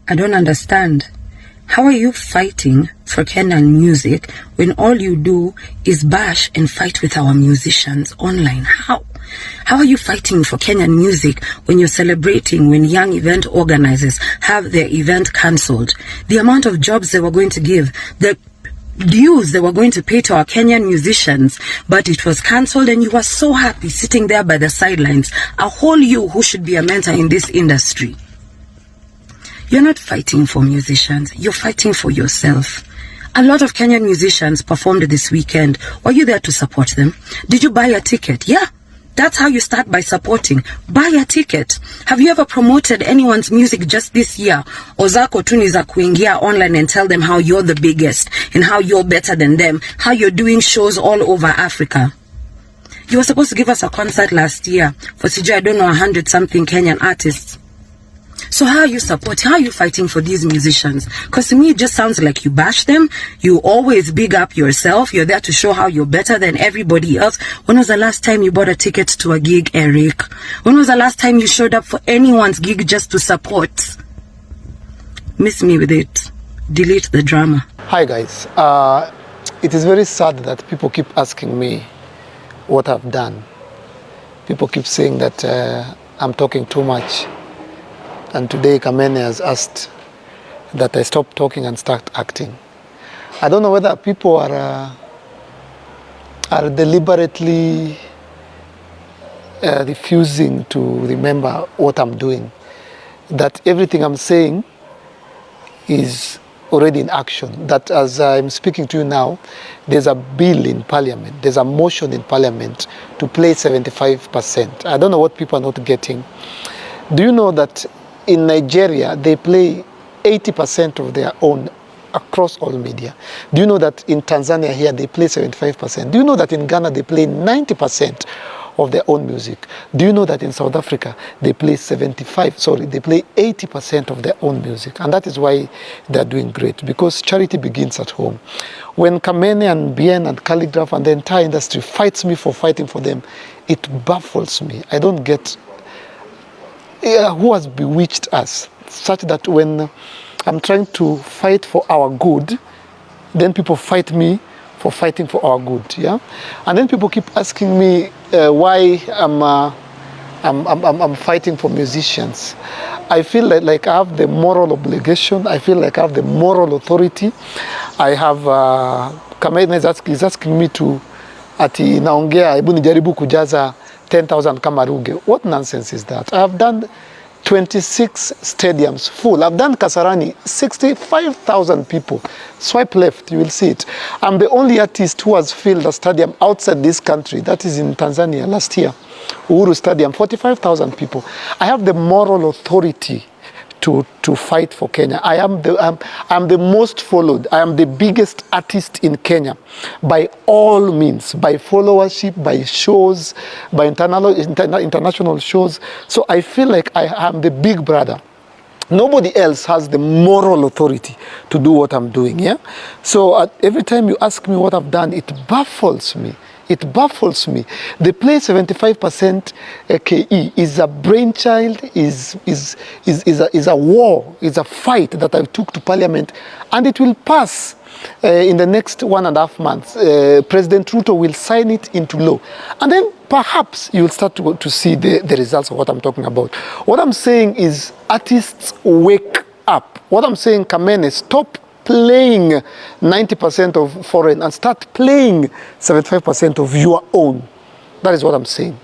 I don't understand. How are you fighting for Kenyan music when all you do is bash and fight with our musicians online? How? How are you fighting for Kenyan music when you're celebrating when young event organizers have their event cancelled? The amount of jobs they were going to give, the dues they were going to pay to our Kenyan musicians, but it was cancelled, and you were so happy sitting there by the sidelines, a whole you who should be a mentor in this industry. You're not fighting for musicians, you're fighting for yourself. A lot of Kenyan musicians performed this weekend. Were you there to support them? Did you buy a ticket? Yeah. That's how you start, by supporting. Buy a ticket. Have you ever promoted anyone's music just this year? Or zako tu ni za kuingia online and tell them how you're the biggest and how you're better than them, how you're doing shows all over Africa? You were supposed to give us a concert last year for I don't know 100-something Kenyan artists. So how are you supporting? How are you fighting for these musicians? Because to me, it just sounds like you bash them. You always big up yourself. You're there to show how you're better than everybody else. When was the last time you bought a ticket to a gig, Eric? When was the last time you showed up for anyone's gig just to support? Miss me with it. Delete the drama. Hi guys. It is very sad that people keep asking me what I've done. People keep saying that I'm talking too much. And today Kamene has asked that I stop talking and start acting. I don't know whether people are deliberately refusing to remember what I'm doing. That everything I'm saying is already in action. That as I'm speaking to you now, there's a bill in Parliament, there's a motion in Parliament to play 75%. I don't know what people are not getting. Do you know that in Nigeria, they play 80% of their own across all media? Do you know that in Tanzania here, they play 75%? Do you know that in Ghana, they play 90% of their own music? Do you know that in South Africa, they play 80% of their own music? And that is why they're doing great, because charity begins at home. When Kamene and Bien and Calligraph and the entire industry fights me for fighting for them, it baffles me. I don't get who has bewitched us, such that when I'm trying to fight for our good, then people fight me for fighting for our good, yeah? And then people keep asking me why I'm fighting for musicians. I feel like I have the moral obligation. I feel like I have the moral authority. I have, Kamene is asking me to, ati naongea, hebu nijaribu kujaza 10,000 kama Ruge. What nonsense is that? I've done 26 stadiums full. I've done Kasarani, 65,000 people. Swipe left, you will see it. I'm the only artist who has filled a stadium outside this country. That is in Tanzania last year. Uhuru Stadium, 45,000 people. I have the moral authority to fight for Kenya. I'm the most followed. I am the biggest artist in Kenya by all means, by followership, by shows, by international shows. So I feel like I am the big brother. Nobody else has the moral authority to do what I'm doing, yeah? So every time you ask me what I've done, it baffles me. It baffles me. The play 75% KE is a brainchild, is a war, is a fight that I took to Parliament, and it will pass in the next 1.5 months. President Ruto will sign it into law. And then perhaps you'll start to see the results of what I'm talking about. What I'm saying is, artists, wake up. What I'm saying, Kamene, stop playing 90% of foreign and start playing 75% of your own. That is what I'm saying.